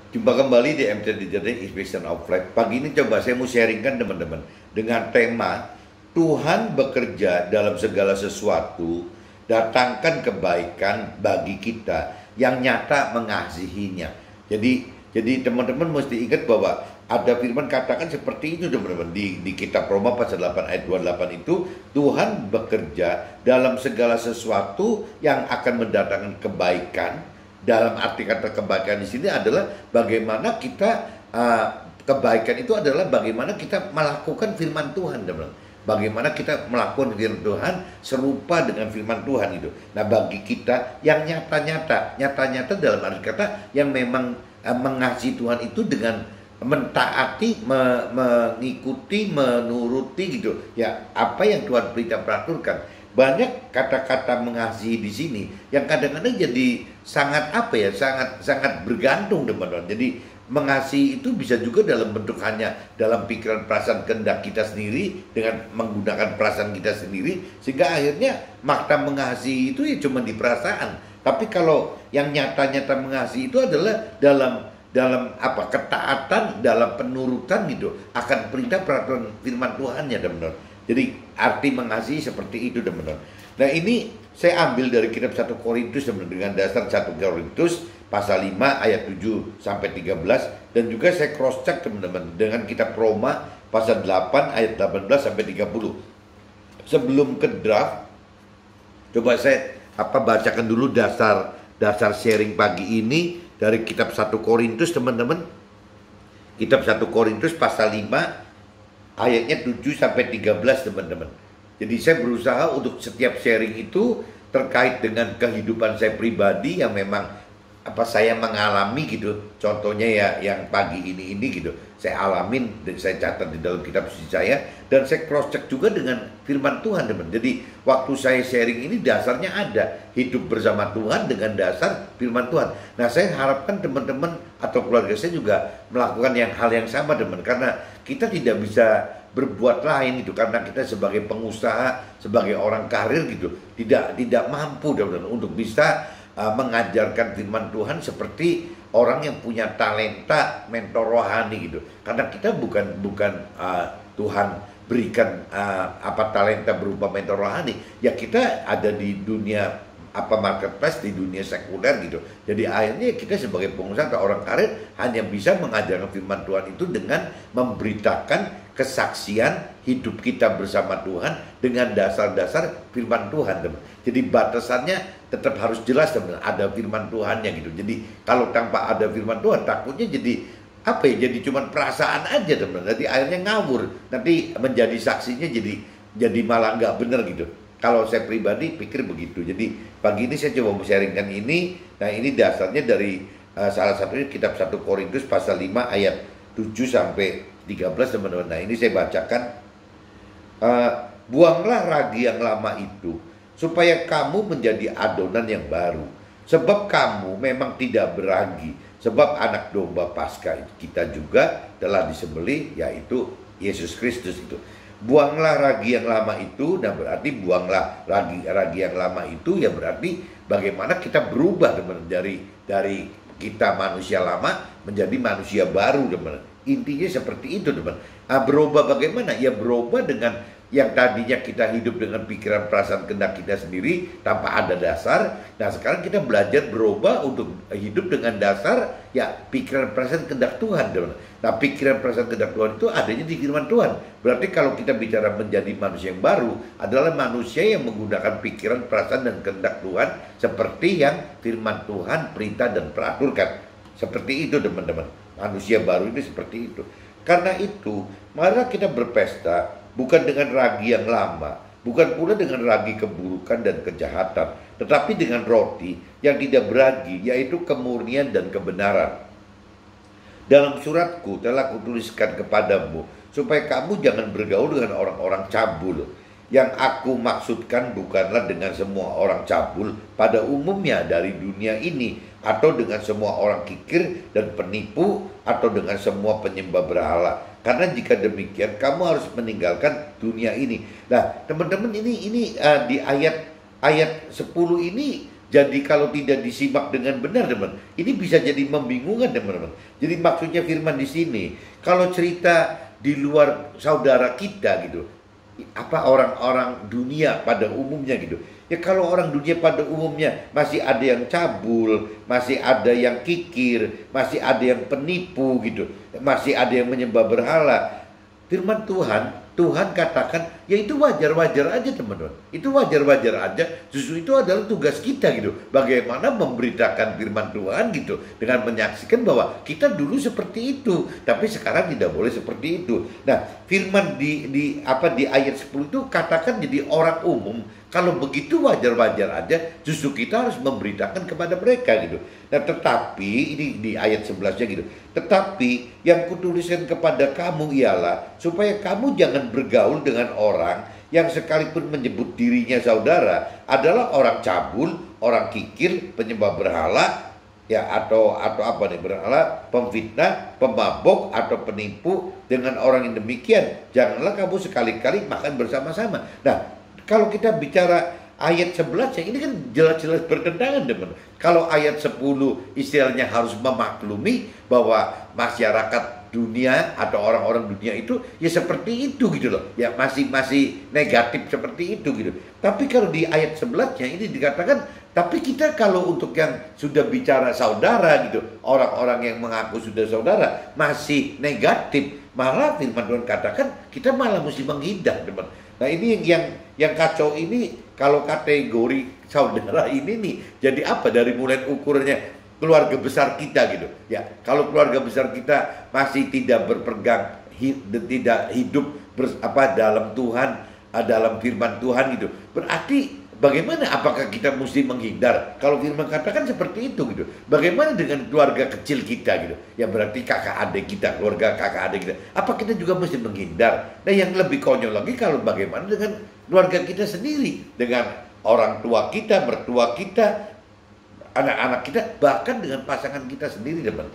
Jumpa kembali di MT Digital Inspiration of Life. Pagi ini coba saya mau sharingkan teman-teman dengan tema Tuhan bekerja dalam segala sesuatu, datangkan kebaikan bagi kita yang nyata mengasihinya. Jadi teman-teman mesti ingat bahwa ada firman katakan seperti itu teman-teman di kitab Roma pasal 8 ayat 28 itu, Tuhan bekerja dalam segala sesuatu yang akan mendatangkan kebaikan. Dalam arti kata kebaikan di sini adalah bagaimana kita kebaikan itu adalah bagaimana kita melakukan firman Tuhan, teman-teman. Bagaimana kita melakukan firman Tuhan serupa dengan firman Tuhan itu. Nah, bagi kita yang nyata-nyata dalam arti kata yang memang mengasihi Tuhan itu dengan mentaati, mengikuti, menuruti gitu. Ya, apa yang Tuhan perintahkan. Banyak kata-kata mengasihi di sini yang kadang-kadang jadi sangat sangat bergantung teman-teman. Jadi mengasihi itu bisa juga dalam bentuk hanya dalam pikiran perasaan kehendak kita sendiri dengan menggunakan perasaan kita sendiri, sehingga akhirnya makna mengasihi itu ya cuma di perasaan. Tapi kalau yang nyata-nyata mengasihi itu adalah dalam ketaatan, dalam penurutan gitu akan perintah peraturan firman Tuhannya, teman-teman. Jadi arti mengasihi seperti itu, teman-teman. Nah, ini saya ambil dari kitab 1 Korintus, teman-teman, dengan dasar 1 Korintus pasal 5 ayat 7 sampai 13, dan juga saya cross check, teman-teman, dengan kitab Roma pasal 8 ayat 18 sampai 30. Sebelum ke draft, coba saya bacakan dulu dasar sharing pagi ini dari kitab 1 Korintus, teman-teman. Kitab 1 Korintus pasal 5 ayatnya 7 sampai 13, teman-teman. Jadi saya berusaha untuk setiap sharing itu terkait dengan kehidupan saya pribadi yang memang saya mengalami gitu. Contohnya ya yang pagi ini gitu. Saya alamin dan saya catat di dalam kitab suci saya, dan saya cross check juga dengan firman Tuhan, teman. Jadi waktu saya sharing ini dasarnya ada hidup bersama Tuhan dengan dasar firman Tuhan. Nah, saya harapkan teman-teman atau keluarga saya juga melakukan hal yang sama, teman, karena kita tidak bisa berbuat lain itu, karena kita sebagai pengusaha, sebagai orang karir gitu, tidak mampu, teman-teman, untuk bisa mengajarkan firman Tuhan seperti orang yang punya talenta mentor rohani gitu. Karena kita bukan Tuhan berikan talenta berupa mentor rohani. Ya kita ada di dunia marketplace, di dunia sekuler gitu. Jadi akhirnya kita sebagai pengusaha atau orang karir hanya bisa mengajarkan firman Tuhan itu dengan memberitakan kesaksian hidup kita bersama Tuhan dengan dasar-dasar firman Tuhan, teman. Jadi batasannya tetap harus jelas, teman. Ada firman Tuhannya gitu. Jadi kalau tanpa ada firman Tuhan, takutnya jadi jadi cuma perasaan aja, teman. Nanti akhirnya ngawur. Nanti menjadi saksinya jadi malah nggak benar gitu. Kalau saya pribadi pikir begitu. Jadi pagi ini saya coba sharingkan ini. Nah, ini dasarnya dari salah satunya kitab 1 Korintus pasal 5 ayat 7 sampai 13, teman-teman. Nah, ini saya bacakan. Buanglah ragi yang lama itu, supaya kamu menjadi adonan yang baru. Sebab kamu memang tidak beragi, sebab anak domba Paskah kita juga telah disembelih, yaitu Yesus Kristus itu. Buanglah ragi yang lama itu, nah berarti buanglah ragi yang lama itu, ya berarti bagaimana kita berubah, teman, dari kita manusia lama menjadi manusia baru, teman. Intinya seperti itu, teman. Berubah bagaimana? Ya berubah dengan yang tadinya kita hidup dengan pikiran perasaan kehendak kita sendiri tanpa ada dasar. Nah, sekarang kita belajar berubah untuk hidup dengan dasar ya pikiran perasaan kehendak Tuhan, teman. Nah, pikiran perasaan kehendak Tuhan itu adanya di firman Tuhan. Berarti kalau kita bicara menjadi manusia yang baru adalah manusia yang menggunakan pikiran perasaan dan kehendak Tuhan seperti yang firman Tuhan perintah dan peraturkan. Seperti itu, teman-teman. Manusia baru ini seperti itu. Karena itu, marilah kita berpesta bukan dengan ragi yang lama, bukan pula dengan ragi keburukan dan kejahatan, tetapi dengan roti yang tidak beragi, yaitu kemurnian dan kebenaran. Dalam suratku telah kutuliskan kepadamu, supaya kamu jangan bergaul dengan orang-orang cabul. Yang aku maksudkan bukanlah dengan semua orang cabul pada umumnya dari dunia ini, atau dengan semua orang kikir dan penipu, atau dengan semua penyembah berhala. Karena jika demikian kamu harus meninggalkan dunia ini. Nah, teman-teman, ini di ayat 10 ini Jadi kalau tidak disimak dengan benar, teman, ini bisa jadi membingungkan, teman-teman. Jadi maksudnya firman di sini, kalau cerita di luar saudara kita gitu, apa orang-orang dunia pada umumnya gitu. Ya kalau orang dunia pada umumnya masih ada yang cabul, masih ada yang kikir, masih ada yang penipu gitu, masih ada yang menyembah berhala. Firman Tuhan katakan, ya itu wajar-wajar aja teman-teman. Itu wajar-wajar aja, justru itu adalah tugas kita gitu. Bagaimana memberitakan firman Tuhan gitu, dengan menyaksikan bahwa kita dulu seperti itu, tapi sekarang tidak boleh seperti itu. Nah, firman di ayat 10 itu katakan jadi orang umum. Kalau begitu wajar-wajar aja, justru kita harus memberitakan kepada mereka gitu. Nah, tetapi ini di ayat 11-nya gitu. Tetapi yang kutuliskan kepada kamu ialah supaya kamu jangan bergaul dengan orang yang sekalipun menyebut dirinya saudara adalah orang cabul, orang kikir, penyembah berhala, ya atau apa nih, berhala, pemfitnah, pemabok atau penipu. Dengan orang yang demikian janganlah kamu sekali-kali makan bersama-sama. Nah, kalau kita bicara ayat 11 ya ini kan jelas-jelas bertentangan, teman. Kalau ayat 10 istilahnya harus memaklumi bahwa masyarakat dunia atau orang-orang dunia itu ya seperti itu gitu loh. Ya masih negatif seperti itu gitu. Tapi kalau di ayat 11-nya ini dikatakan, tapi kita kalau untuk yang sudah bicara saudara gitu, orang-orang yang mengaku sudah saudara masih negatif, malah firman Tuhan katakan kita malah mesti menghindar, teman. Nah, ini yang kacau ini kalau kategori saudara ini nih. Jadi apa dari mulai ukurannya keluarga besar kita gitu. Ya, kalau keluarga besar kita masih tidak berpegang tidak hidup dalam Tuhan, dalam firman Tuhan gitu. Berarti bagaimana, apakah kita mesti menghindar? Kalau firman katakan seperti itu gitu. Bagaimana dengan keluarga kecil kita gitu? Ya berarti kakak adik kita, keluarga kakak adik kita. Apa kita juga mesti menghindar? Nah, yang lebih konyol lagi kalau bagaimana dengan keluarga kita sendiri, dengan orang tua kita, mertua kita, anak-anak kita, bahkan dengan pasangan kita sendiri, teman.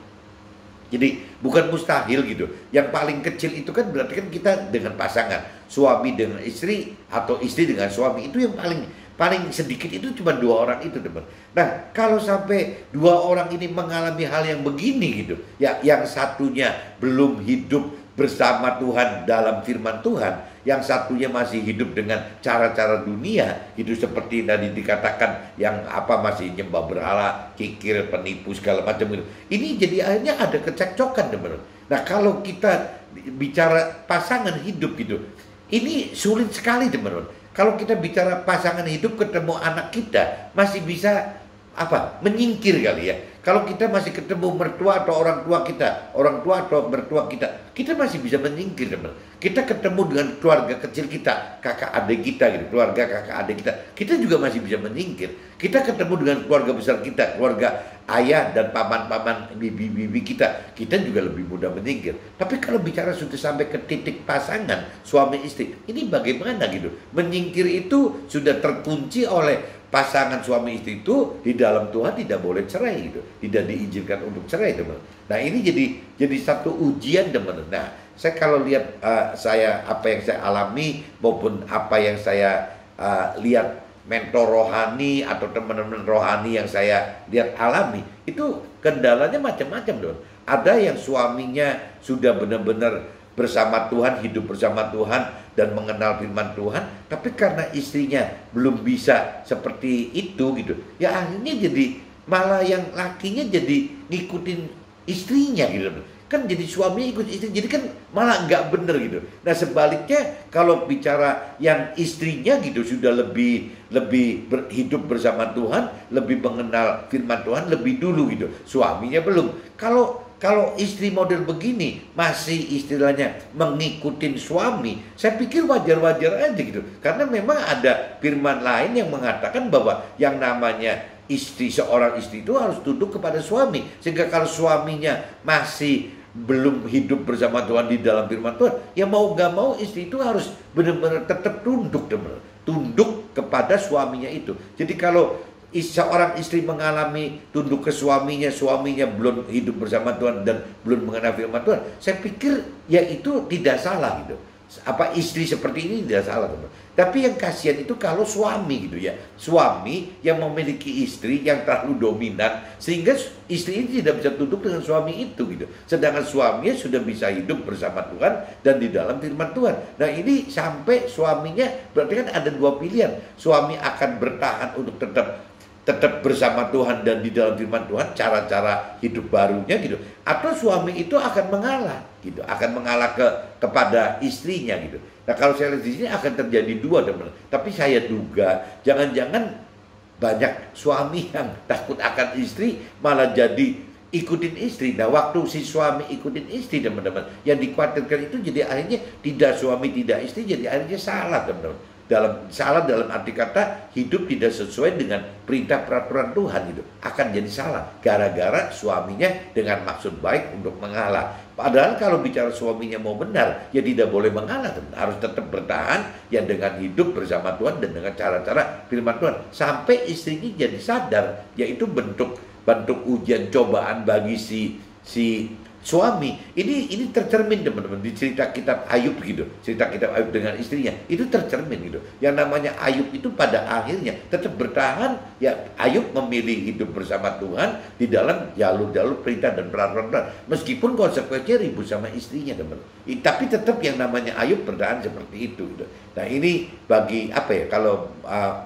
Jadi bukan mustahil gitu. Yang paling kecil itu kan berarti kan kita dengan pasangan, suami dengan istri atau istri dengan suami, itu yang paling sedikit itu cuma 2 orang itu, teman. Nah, kalau sampai 2 orang ini mengalami hal yang begini gitu, ya yang satunya belum hidup bersama Tuhan dalam firman Tuhan, yang satunya masih hidup dengan cara-cara dunia, hidup seperti tadi dikatakan yang masih nyembah berhala, kikir, penipu segala macam itu. Ini jadi akhirnya ada kecekcokan, teman. Nah, kalau kita bicara pasangan hidup gitu, ini sulit sekali, teman. Kalau kita bicara pasangan hidup ketemu anak kita masih bisa menyingkir kali ya. Kalau kita masih ketemu mertua atau orang tua kita, orang tua atau mertua kita masih bisa menyingkir, teman. Kita ketemu dengan keluarga kecil kita, kakak adik kita gitu, keluarga kakak adik kita juga masih bisa menyingkir. Kita ketemu dengan keluarga besar kita, keluarga ayah dan paman-paman, bibi-bibi kita juga lebih mudah menyingkir. Tapi kalau bicara sudah sampai ke titik pasangan, suami istri, ini bagaimana gitu? Menyingkir itu sudah terkunci oleh pasangan suami istri itu di dalam Tuhan tidak boleh cerai gitu, tidak diizinkan untuk cerai, teman. Nah, ini jadi satu ujian, teman. Nah, saya kalau lihat apa yang saya alami maupun apa yang saya lihat mentor rohani atau teman-teman rohani yang saya lihat alami, itu kendalanya macam-macam, teman. Ada yang suaminya sudah benar-benar bersama Tuhan, hidup bersama Tuhan dan mengenal firman Tuhan, tapi karena istrinya belum bisa seperti itu gitu, ya akhirnya jadi malah yang lakinya jadi ngikutin istrinya gitu kan, jadi suami ikut istri, jadi kan malah nggak bener gitu. Nah, sebaliknya kalau bicara yang istrinya gitu sudah lebih hidup bersama Tuhan, lebih mengenal firman Tuhan lebih dulu gitu, suaminya belum. Kalau istri model begini masih istilahnya mengikutin suami, saya pikir wajar-wajar aja gitu. Karena memang ada firman lain yang mengatakan bahwa yang namanya seorang istri itu harus tunduk kepada suami. Sehingga kalau suaminya masih belum hidup bersama Tuhan di dalam firman Tuhan, ya mau gak mau istri itu harus benar-benar tetap tunduk kepada suaminya itu. Jadi kalau seorang istri mengalami tunduk ke suaminya belum hidup bersama Tuhan dan belum mengenal firman Tuhan, saya pikir ya itu tidak salah gitu. apa istri seperti ini tidak salah, teman. Tapi yang kasihan itu kalau suami gitu ya, suami yang memiliki istri yang terlalu dominan sehingga istri ini tidak bisa tunduk dengan suami itu gitu. Sedangkan suaminya sudah bisa hidup bersama Tuhan dan di dalam firman Tuhan. Nah ini sampai suaminya berarti kan ada dua pilihan. Suami akan bertahan untuk tetap bersama Tuhan dan di dalam firman Tuhan, cara-cara hidup barunya gitu, atau suami itu akan mengalah gitu, akan mengalah kepada istrinya gitu. Nah kalau saya lihat di sini akan terjadi dua, teman. Tapi saya duga jangan-jangan banyak suami yang takut akan istri malah jadi ikutin istri. Nah waktu si suami ikutin istri, teman-teman, yang dikhawatirkan itu jadi akhirnya tidak suami tidak istri, jadi akhirnya salah, teman-teman. Salah dalam arti kata hidup tidak sesuai dengan perintah peraturan Tuhan gitu, akan jadi salah gara-gara suaminya dengan maksud baik untuk mengalah. Padahal kalau bicara suaminya mau benar ya tidak boleh mengalah, teman. Harus tetap bertahan ya dengan hidup bersama Tuhan dan dengan cara-cara firman Tuhan sampai istrinya jadi sadar, yaitu bentuk ujian cobaan bagi si suami. Ini tercermin, teman-teman, di cerita kitab Ayub gitu. Cerita kitab Ayub dengan istrinya itu tercermin gitu. Yang namanya Ayub itu pada akhirnya tetap bertahan ya. Ayub memilih hidup bersama Tuhan di dalam jalur-jalur perintah dan peraturan meskipun konsekuensinya ribut sama istrinya, teman-teman. Tapi tetap yang namanya Ayub bertahan seperti itu gitu. Nah ini bagi apa ya, kalau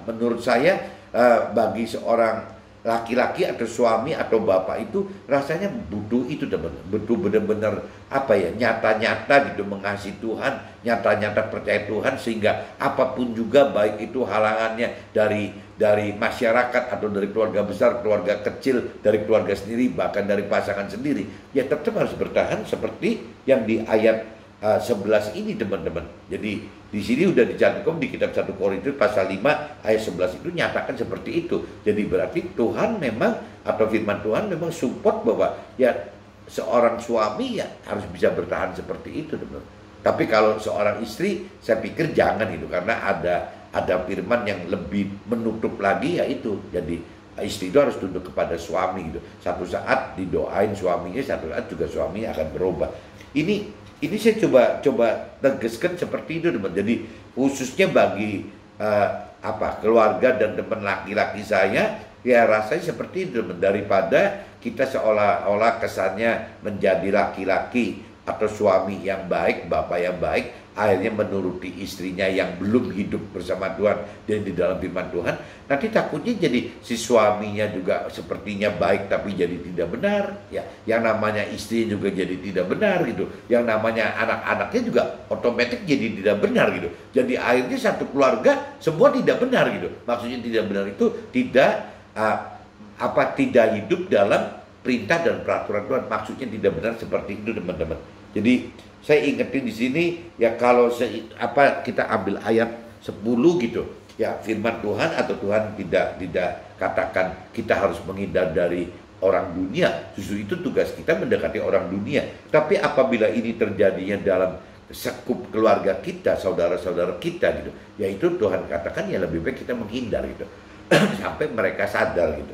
menurut saya bagi seorang laki-laki atau suami atau bapak itu rasanya butuh itu, teman. Butuh benar-benar apa ya, nyata-nyata gitu mengasihi Tuhan, nyata-nyata percaya Tuhan, sehingga apapun juga baik itu halangannya dari masyarakat atau dari keluarga besar, keluarga kecil, dari keluarga sendiri, bahkan dari pasangan sendiri, ya tetap harus bertahan seperti yang di ayat 11 ini, teman-teman. Jadi di sini udah dicantumkan di kitab 1 Korintus pasal 5 ayat 11 itu nyatakan seperti itu. Jadi berarti Tuhan memang atau firman Tuhan memang support bahwa ya seorang suami ya harus bisa bertahan seperti itu, teman-teman. Tapi kalau seorang istri saya pikir jangan itu, karena ada firman yang lebih menutup lagi, yaitu jadi istri itu harus tunduk kepada suami gitu. Satu saat didoain suaminya, satu saat juga suaminya akan berubah. Ini saya coba tegaskan seperti itu, teman. Jadi khususnya bagi keluarga dan teman laki-laki saya, ya rasanya seperti itu, teman. Daripada kita seolah-olah kesannya menjadi laki-laki atau suami yang baik, bapak yang baik, akhirnya menuruti istrinya yang belum hidup bersama Tuhan dan di dalam firman Tuhan. Nanti takutnya jadi si suaminya juga sepertinya baik tapi jadi tidak benar ya. Yang namanya istri juga jadi tidak benar gitu. Yang namanya anak-anaknya juga otomatis jadi tidak benar gitu. Jadi akhirnya satu keluarga semua tidak benar gitu. Maksudnya tidak benar itu tidak tidak hidup dalam perintah dan peraturan Tuhan. Maksudnya tidak benar seperti itu, teman-teman. Jadi saya ingetin di sini ya, kalau kita ambil ayat 10 gitu ya, firman Tuhan atau Tuhan tidak katakan kita harus menghindar dari orang dunia. Justru itu tugas kita mendekati orang dunia. Tapi apabila ini terjadinya dalam sekup keluarga kita, saudara-saudara kita gitu, yaitu Tuhan katakan ya lebih baik kita menghindar gitu sampai mereka sadar gitu.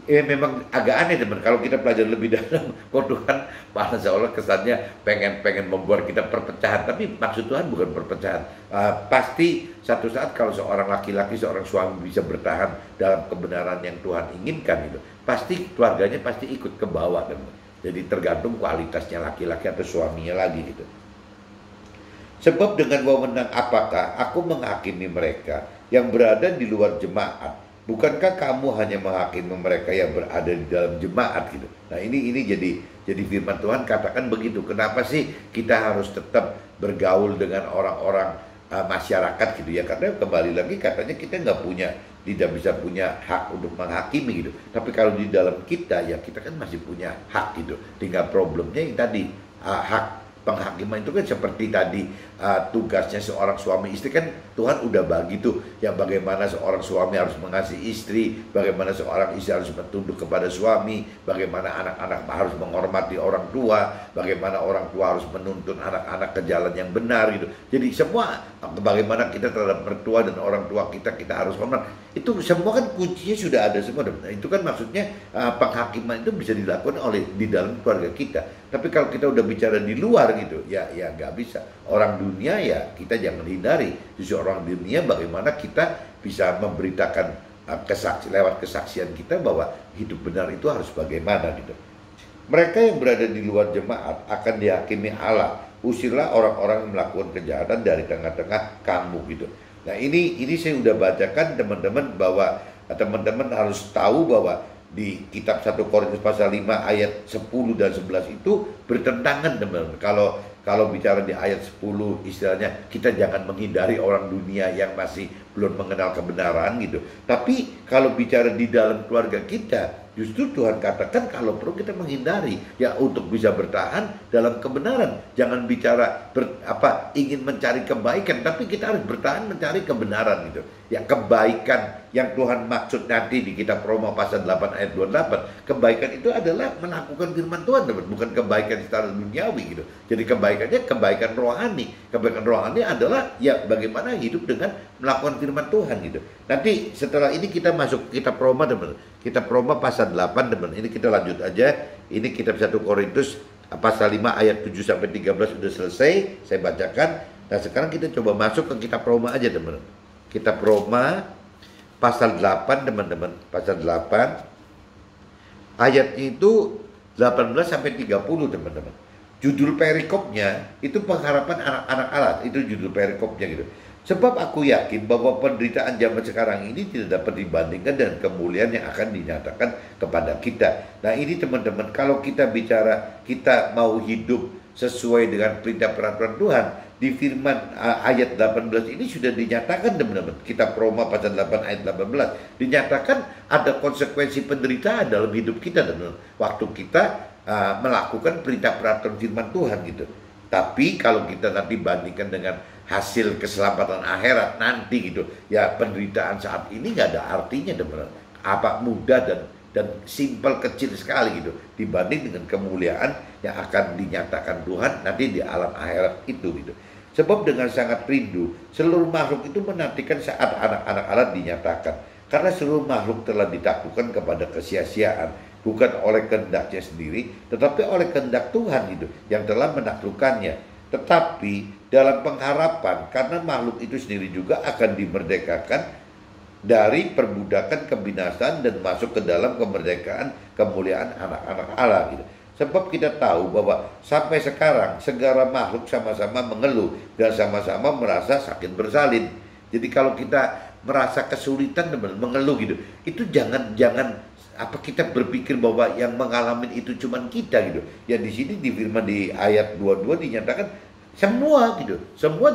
Memang agak aneh, teman, kalau kita pelajari lebih dalam. Kok Tuhan malah seolah kesannya pengen membuat kita perpecahan, tapi maksud Tuhan bukan perpecahan. Pasti satu saat kalau seorang laki-laki, seorang suami bisa bertahan dalam kebenaran yang Tuhan inginkan itu, pasti keluarganya pasti ikut ke bawah, teman. Jadi tergantung kualitasnya laki-laki atau suaminya lagi gitu. Sebab dengan wewenang apakah aku menghakimi mereka yang berada di luar jemaat? Bukankah kamu hanya menghakimi mereka yang berada di dalam jemaat gitu? Nah ini jadi firman Tuhan katakan begitu. Kenapa sih kita harus tetap bergaul dengan orang-orang masyarakat gitu ya? Karena kembali lagi katanya kita tidak bisa punya hak untuk menghakimi gitu. Tapi kalau di dalam kita ya kita kan masih punya hak gitu. Tinggal problemnya yang tadi hak penghakiman itu kan seperti tadi tugasnya seorang suami istri kan Tuhan udah bagi tuh ya, bagaimana seorang suami harus mengasihi istri, bagaimana seorang istri harus tunduk kepada suami, bagaimana anak-anak harus menghormati orang tua, bagaimana orang tua harus menuntun anak-anak ke jalan yang benar gitu. Jadi semua bagaimana kita terhadap mertua dan orang tua kita harus hormat, itu semua kan kuncinya sudah ada semua. Nah, itu kan maksudnya penghakiman itu bisa dilakukan di dalam keluarga kita. Tapi kalau kita udah bicara di luar gitu, ya nggak bisa. Orang dunia ya kita jangan hindari. Justru orang dunia bagaimana kita bisa memberitakan lewat kesaksian kita bahwa hidup benar itu harus bagaimana gitu. Mereka yang berada di luar jemaat akan dihakimi Allah. Usirlah orang-orang yang melakukan kejahatan dari tengah-tengah kamu gitu. Nah ini saya udah bacakan teman-teman bahwa teman-teman harus tahu bahwa di kitab 1 Korintus pasal 5 ayat 10 dan 11 itu bertentangan teman-teman. Kalau bicara di ayat 10 istilahnya kita jangan menghindari orang dunia yang masih belum mengenal kebenaran gitu. Tapi kalau bicara di dalam keluarga kita, justru Tuhan katakan kalau perlu kita menghindari ya untuk bisa bertahan dalam kebenaran. Jangan bicara ingin mencari kebaikan, tapi kita harus bertahan mencari kebenaran gitu. Ya kebaikan yang Tuhan maksud nanti di kitab Roma pasal 8 ayat 28. Kebaikan itu adalah melakukan firman Tuhan, bukan kebaikan secara duniawi gitu. Jadi kebaikannya kebaikan rohani. Kebaikan rohani adalah ya bagaimana hidup dengan melakukan firman Tuhan gitu. Nanti setelah ini kita masuk kitab Roma teman. Kitab Roma pasal 8 teman. Ini kita lanjut aja. Ini kitab 1 Korintus pasal 5 ayat 7 sampai 13 sudah selesai. Saya bacakan. Nah, sekarang kita coba masuk ke kitab Roma aja teman. Kitab Roma pasal 8 teman-teman. Pasal 8 ayatnya itu 18 sampai 30 teman-teman. Judul perikopnya itu pengharapan anak-anak Allah. Itu judul perikopnya gitu. Sebab aku yakin bahwa penderitaan zaman sekarang ini tidak dapat dibandingkan dengan kemuliaan yang akan dinyatakan kepada kita. Nah ini teman-teman, kalau kita bicara kita mau hidup sesuai dengan perintah peraturan Tuhan, di firman ayat 18 ini sudah dinyatakan teman-teman. Kitab Roma pasal 8 ayat 18 dinyatakan ada konsekuensi penderitaan dalam hidup kita teman-teman. Waktu kita melakukan perintah peraturan firman Tuhan gitu. Tapi kalau kita nanti bandingkan dengan hasil keselamatan akhirat nanti gitu, ya penderitaan saat ini nggak ada artinya teman-teman. Apa mudah dan simpel kecil sekali gitu dibanding dengan kemuliaan yang akan dinyatakan Tuhan nanti di alam akhirat itu gitu. Sebab dengan sangat rindu seluruh makhluk itu menantikan saat anak-anak Allah dinyatakan. Karena seluruh makhluk telah ditaklukkan kepada kesia-siaan, bukan oleh kehendaknya sendiri, tetapi oleh kehendak Tuhan gitu yang telah menaklukkannya. Tetapi dalam pengharapan, karena makhluk itu sendiri juga akan dimerdekakan dari perbudakan kebinasaan dan masuk ke dalam kemerdekaan kemuliaan anak-anak Allah gitu. Sebab kita tahu bahwa sampai sekarang segala makhluk sama-sama mengeluh dan sama-sama merasa sakit bersalin. Jadi kalau kita merasa kesulitan mengeluh gitu, itu jangan kita berpikir bahwa yang mengalami itu cuman kita gitu. Ya di sini di firman di ayat 22 dinyatakan semua gitu. Semua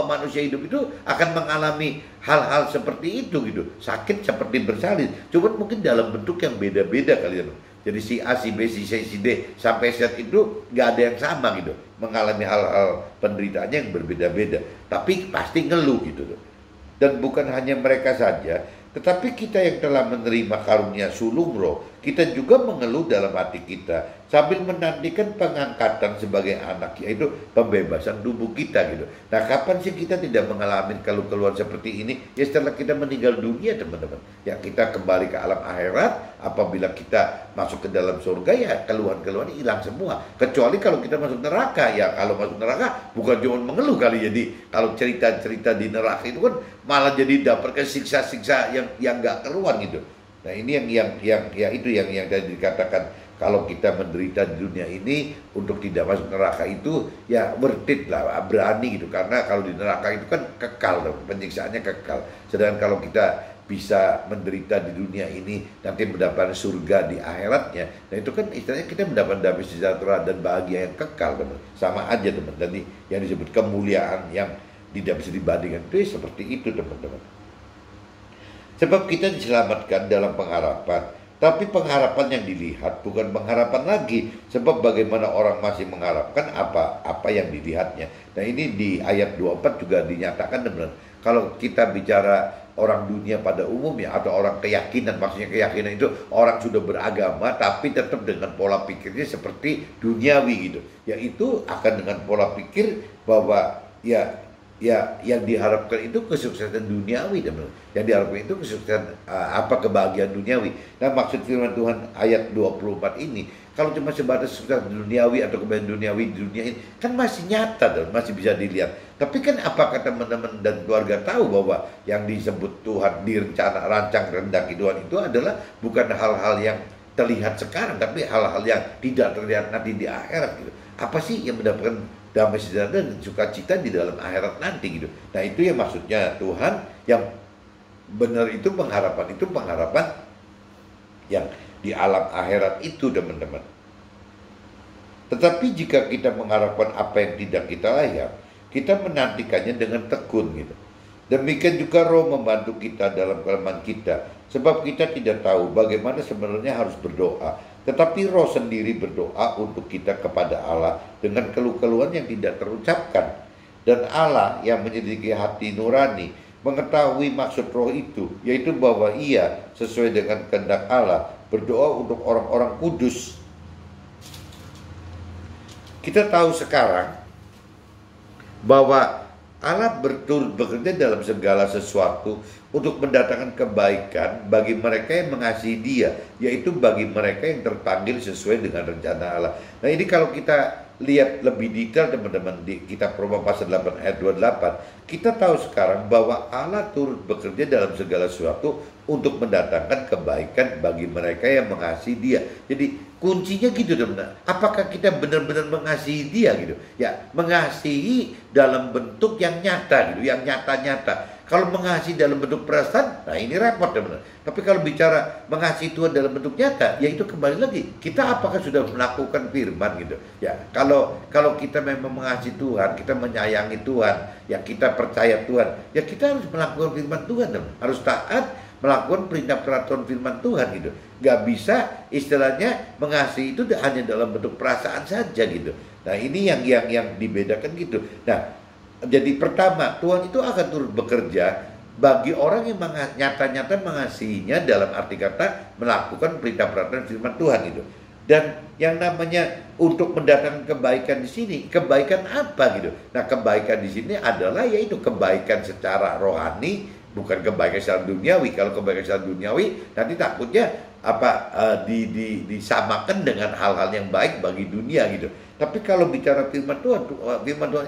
manusia hidup itu akan mengalami hal-hal seperti itu gitu. Sakit seperti bersalin. Cuman mungkin dalam bentuk yang beda-beda kali ya. Jadi si A, si B, si C, si D sampai Z itu nggak ada yang sama gitu. Mengalami hal-hal penderitaannya yang berbeda-beda. Tapi pasti ngeluh gitu tuh. Dan bukan hanya mereka saja, tetapi kita yang telah menerima karunia sulung roh, kita juga mengeluh dalam hati kita sambil menantikan pengangkatan sebagai anak, yaitu pembebasan tubuh kita gitu. Nah, kapan sih kita tidak mengalami keluhan seperti ini? Ya setelah kita meninggal dunia teman-teman. Ya kita kembali ke alam akhirat, apabila kita masuk ke dalam surga ya keluhan-keluhan hilang semua. Kecuali kalau kita masuk neraka, ya kalau masuk neraka bukan cuma mengeluh kali. Jadi kalau cerita-cerita di neraka itu kan malah jadi dapatkan siksa-siksa yang nggak keluar gitu. Nah ini yang tadi dikatakan, kalau kita menderita di dunia ini untuk tidak masuk neraka itu ya worth it lah, berani gitu. Karena kalau di neraka itu kan kekal, penyiksaannya kekal. Sedangkan kalau kita bisa menderita di dunia ini nanti mendapatkan surga di akhiratnya, nah itu kan istilahnya kita mendapat damai sejahtera dan bahagia yang kekal teman. Sama aja teman, tadi yang disebut kemuliaan yang tidak bisa dibandingkan itu seperti itu teman-teman. Sebab kita diselamatkan dalam pengharapan, tapi pengharapan yang dilihat bukan pengharapan lagi. Sebab bagaimana orang masih mengharapkan apa yang dilihatnya. Nah ini di ayat 24 juga dinyatakan teman-teman. Kalau kita bicara orang dunia pada umumnya atau orang keyakinan, maksudnya keyakinan itu orang sudah beragama tapi tetap dengan pola pikirnya seperti duniawi gitu. Yaitu akan dengan pola pikir bahwa ya ya yang diharapkan itu kesuksesan duniawi, teman. Yang diharapkan itu kesuksesan kebahagiaan duniawi. Nah, maksud firman Tuhan ayat 24 ini, kalau cuma sebatas kesuksesan duniawi atau kebahagiaan duniawi di dunia ini kan masih nyata dan masih bisa dilihat. Tapi kan apakah teman-teman dan keluarga tahu bahwa yang disebut Tuhan di rencana rancang kehendak Tuhan itu adalah bukan hal-hal yang terlihat sekarang, tapi hal-hal yang tidak terlihat nanti di akhirat gitu. Apa sih yang mendapatkan damai sejahtera dan sukacita di dalam akhirat nanti gitu. Nah, itu yang maksudnya Tuhan yang benar, itu pengharapan yang di alam akhirat itu, teman-teman. Tetapi jika kita mengharapkan apa yang tidak kita layak, kita menantikannya dengan tekun gitu. Demikian juga Roh membantu kita dalam kelemahan kita, sebab kita tidak tahu bagaimana sebenarnya harus berdoa. Tetapi Roh sendiri berdoa untuk kita kepada Allah dengan keluh-keluhan yang tidak terucapkan. Dan Allah yang menyelidiki hati nurani mengetahui maksud Roh itu, yaitu bahwa Ia sesuai dengan kehendak Allah berdoa untuk orang-orang kudus. Kita tahu sekarang bahwa Allah bekerja dalam segala sesuatu untuk mendatangkan kebaikan bagi mereka yang mengasihi Dia, yaitu bagi mereka yang terpanggil sesuai dengan rencana Allah. Nah, ini kalau kita lihat lebih detail, teman-teman, di kitab Roma pasal 8 ayat 28, kita tahu sekarang bahwa Allah turut bekerja dalam segala sesuatu untuk mendatangkan kebaikan bagi mereka yang mengasihi Dia. Jadi kuncinya gitu, teman-teman. Apakah kita benar-benar mengasihi Dia gitu? Ya, mengasihi dalam bentuk yang nyata gitu, yang nyata-nyata. Kalau mengasihi dalam bentuk perasaan, nah ini repot, teman-teman. Tapi kalau bicara mengasihi Tuhan dalam bentuk nyata, ya itu kembali lagi, kita apakah sudah melakukan firman gitu. Ya, kalau kita memang mengasihi Tuhan, kita menyayangi Tuhan, ya kita percaya Tuhan, ya kita harus melakukan firman Tuhan, teman. Harus taat melakukan perintah peraturan firman Tuhan gitu. Gak bisa istilahnya mengasihi itu hanya dalam bentuk perasaan saja gitu. Nah, ini yang dibedakan gitu. Nah, jadi pertama, Tuhan itu akan turut bekerja bagi orang yang nyata-nyata mengasihinya, dalam arti kata melakukan perintah peraturan firman Tuhan itu. Dan yang namanya untuk mendatangkan kebaikan di sini, kebaikan apa gitu? Nah, kebaikan di sini adalah yaitu kebaikan secara rohani, bukan kebaikan secara duniawi. Kalau kebaikan secara duniawi, nanti takutnya disamakan dengan hal-hal yang baik bagi dunia gitu. Tapi kalau bicara firman Tuhan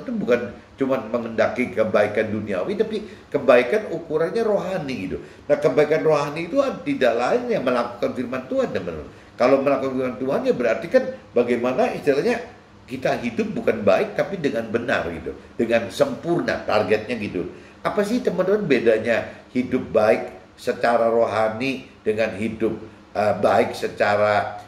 itu bukan cuma mengendaki kebaikan duniawi, tapi kebaikan ukurannya rohani gitu. Nah, kebaikan rohani itu tidak lain yang melakukan firman Tuhan, teman-teman. Kalau melakukan firman Tuhan ya berarti kan bagaimana istilahnya kita hidup bukan baik tapi dengan benar gitu, dengan sempurna, targetnya gitu. Apa sih, teman-teman, bedanya hidup baik secara rohani dengan hidup baik secara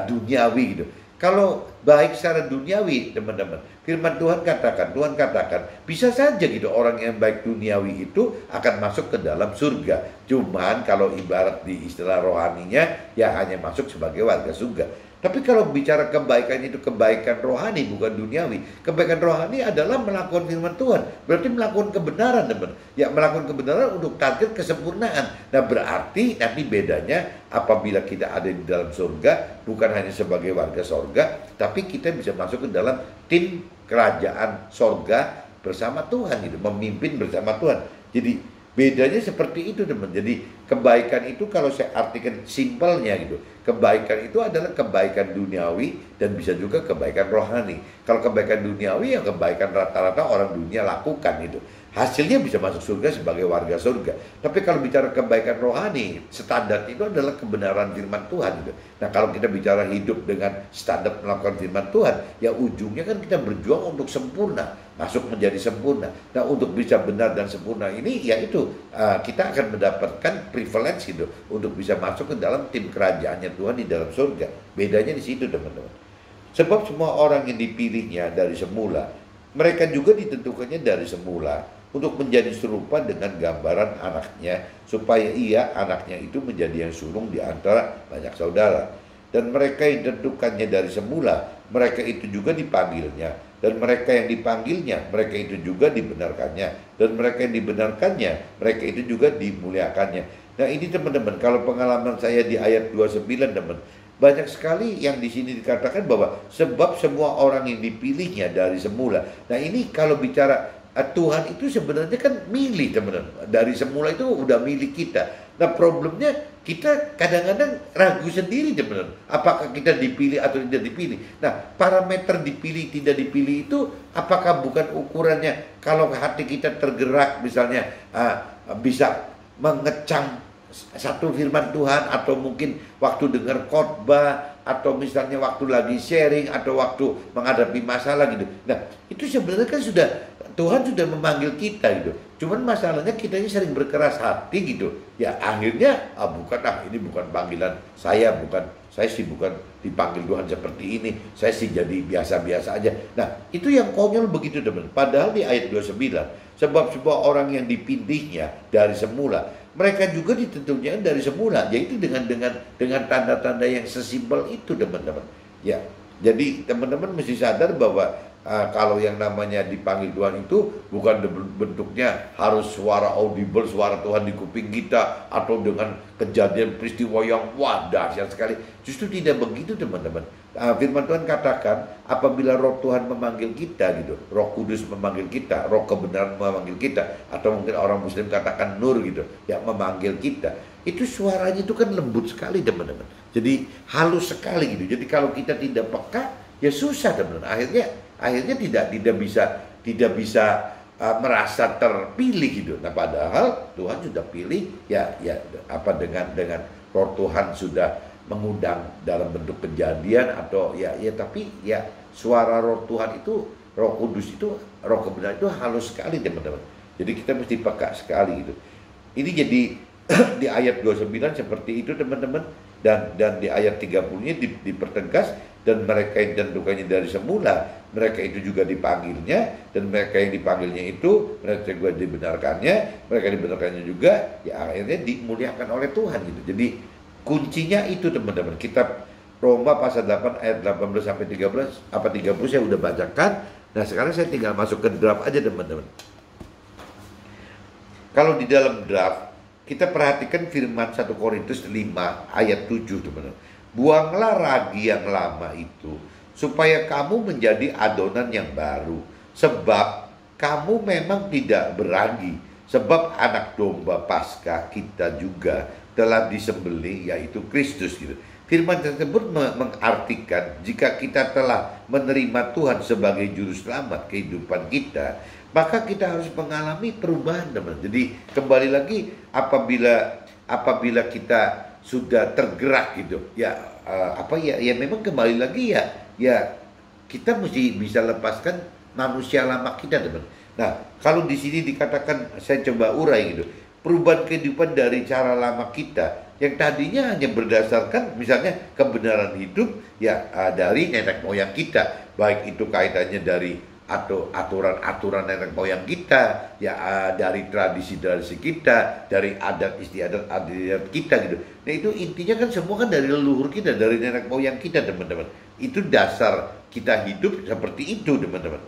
duniawi gitu? Kalau baik secara duniawi, teman-teman, firman Tuhan katakan bisa saja gitu orang yang baik duniawi itu akan masuk ke dalam surga. Cuman kalau ibarat di istilah rohaninya ya hanya masuk sebagai warga surga. Tapi kalau bicara kebaikan itu kebaikan rohani bukan duniawi. Kebaikan rohani adalah melakukan firman Tuhan. Berarti melakukan kebenaran, teman. Ya, melakukan kebenaran untuk target kesempurnaan. Nah, berarti nanti bedanya apabila kita ada di dalam surga bukan hanya sebagai warga surga, tapi kita bisa masuk ke dalam tim kerajaan surga bersama Tuhan gitu, memimpin bersama Tuhan. Jadi bedanya seperti itu, teman. Jadi kebaikan itu kalau saya artikan simpelnya gitu, kebaikan itu adalah kebaikan duniawi dan bisa juga kebaikan rohani. Kalau kebaikan duniawi ya kebaikan rata-rata orang dunia lakukan itu. Hasilnya bisa masuk surga sebagai warga surga. Tapi kalau bicara kebaikan rohani, standar itu adalah kebenaran firman Tuhan gitu. Nah, kalau kita bicara hidup dengan standar melakukan firman Tuhan, ya ujungnya kan kita berjuang untuk sempurna, masuk menjadi sempurna. Nah, untuk bisa benar dan sempurna ini, yaitu kita akan mendapatkan privilege gitu untuk bisa masuk ke dalam tim kerajaannya Tuhan di dalam surga. Bedanya di situ, teman-teman. Sebab semua orang yang dipilihnya dari semula, mereka juga ditentukannya dari semula untuk menjadi serupa dengan gambaran anaknya, supaya ia, anaknya itu, menjadi yang sulung di antara banyak saudara. Dan mereka yang ditentukannya dari semula, mereka itu juga dipanggilnya. Dan mereka yang dipanggilnya, mereka itu juga dibenarkannya. Dan mereka yang dibenarkannya, mereka itu juga dimuliakannya. Nah, ini, teman-teman, kalau pengalaman saya di ayat 29, teman, banyak sekali yang di sini dikatakan bahwa sebab semua orang yang dipilihnya dari semula. Nah, ini kalau bicara Tuhan itu sebenarnya kan milih teman-teman. Dari semula itu udah milih kita. Nah problemnya kita kadang-kadang ragu sendiri teman-teman. Apakah kita dipilih atau tidak dipilih. Nah parameter dipilih tidak dipilih itu apakah bukan ukurannya kalau hati kita tergerak misalnya bisa mengecam satu firman Tuhan, atau mungkin waktu dengar khotbah, atau misalnya waktu lagi sharing, atau waktu menghadapi masalah gitu. Nah itu sebenarnya kan sudah Tuhan sudah memanggil kita gitu. Cuman masalahnya kita ini sering berkeras hati gitu. Ya akhirnya ini bukan panggilan saya, saya sih bukan dipanggil Tuhan seperti ini. Saya sih jadi biasa-biasa aja. Nah itu yang konyol begitu teman. Padahal di ayat 29, sebab sebuah orang yang dipilihnya dari semula, mereka juga ditentunya dari semula, yaitu dengan tanda-tanda yang sesimpel itu teman-teman. Ya, jadi teman-teman mesti sadar bahwa kalau yang namanya dipanggil Tuhan itu bukan bentuknya harus suara audible, suara Tuhan di kuping kita, atau dengan kejadian peristiwa yang dahsyat sekali. Justru tidak begitu teman-teman. Firman Tuhan katakan apabila Roh Tuhan memanggil kita gitu, Roh Kudus memanggil kita, Roh kebenaran memanggil kita, atau mungkin orang Muslim katakan Nur gitu, yang memanggil kita, itu suaranya itu kan lembut sekali teman-teman. Jadi halus sekali gitu. Jadi kalau kita tidak peka, ya susah teman-teman. Akhirnya tidak bisa merasa terpilih gitu. Nah padahal Tuhan sudah pilih dengan Roh Tuhan sudah mengundang dalam bentuk kejadian, atau tapi suara Roh Tuhan itu, Roh Kudus itu, Roh kebenaran itu halus sekali teman-teman. Jadi kita mesti peka sekali gitu. Ini jadi di ayat 29 seperti itu teman-teman, dan di ayat 30-nya dipertegas, dan mereka yang ditentukannya dari semula, mereka itu juga dipanggilnya, dan mereka yang dipanggilnya itu mereka juga dibenarkannya, mereka dibenarkannya juga akhirnya dimuliakan oleh Tuhan gitu. Jadi kuncinya itu teman-teman. Kitab Roma pasal 8 ayat 18 sampai 13 30 saya udah bacakan. Nah sekarang saya tinggal masuk ke draft aja teman-teman. Kalau di dalam draft kita perhatikan firman 1 Korintus 5 ayat 7 teman-teman. Buanglah ragi yang lama itu, supaya kamu menjadi adonan yang baru. Sebab kamu memang tidak beragi, sebab anak domba Paskah kita juga telah disembelih, yaitu Kristus gitu. Firman tersebut mengartikan jika kita telah menerima Tuhan sebagai juru selamat kehidupan kita, maka kita harus mengalami perubahan teman. Jadi kembali lagi apabila kita sudah tergerak gitu, memang kembali lagi kita mesti bisa lepaskan manusia lama kita teman. Nah kalau di sini dikatakan, saya coba urai gitu, perubahan kehidupan dari cara lama kita yang tadinya hanya berdasarkan misalnya kebenaran hidup dari nenek moyang kita, baik itu kaitannya dari atau aturan-aturan nenek moyang kita, dari tradisi-tradisi kita, dari adat istiadat kita gitu. Nah itu intinya kan semua kan dari leluhur kita, dari nenek moyang kita teman-teman. Itu dasar kita hidup seperti itu teman-teman.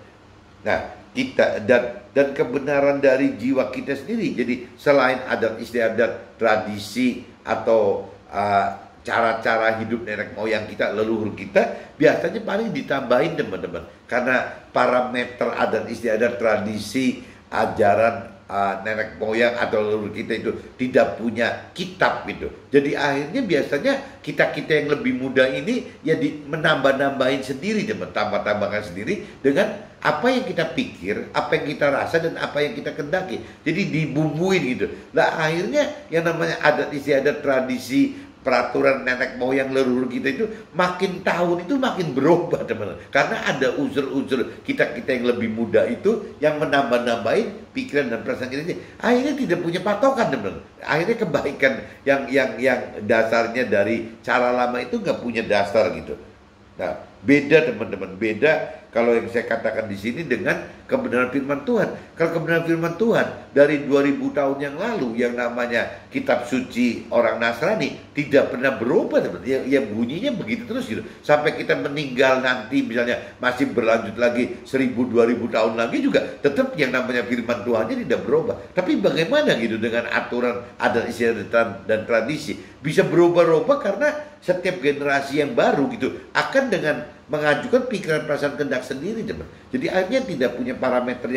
Nah kita dan kebenaran dari jiwa kita sendiri. Jadi selain adat istiadat, tradisi, atau cara-cara hidup nenek moyang kita, leluhur kita, biasanya paling ditambahin teman-teman. Karena parameter adat istiadat, tradisi, ajaran nenek moyang atau leluhur kita itu tidak punya kitab gitu. Jadi akhirnya biasanya kita yang lebih muda ini menambah-nambahin sendiri teman, tambah-tambahkan sendiri dengan apa yang kita pikir, apa yang kita rasa, dan apa yang kita kendaki. Jadi dibumbuin gitu. Nah akhirnya yang namanya adat istiadat, tradisi, peraturan nenek moyang leluhur kita itu makin tahun itu makin berubah teman-teman. Karena ada unsur-unsur kita yang lebih muda itu yang menambah-nambahin pikiran dan perasaan kita ini. Akhirnya tidak punya patokan teman-teman. Akhirnya kebaikan yang dasarnya dari cara lama itu nggak punya dasar gitu. Nah beda teman-teman, beda kalau yang saya katakan di sini dengan kebenaran firman Tuhan. Kalau kebenaran firman Tuhan dari 2000 tahun yang lalu, yang namanya kitab suci orang Nasrani tidak pernah berubah teman. Ya bunyinya begitu terus gitu. Sampai kita meninggal nanti misalnya masih berlanjut lagi 1000-2000 tahun lagi juga tetap yang namanya firman Tuhannya tidak berubah. Tapi bagaimana gitu dengan aturan adat istiadat dan tradisi bisa berubah-ubah karena setiap generasi yang baru gitu akan dengan mengajukan pikiran perasaan kehendak sendiri teman. Jadi akhirnya tidak punya parameter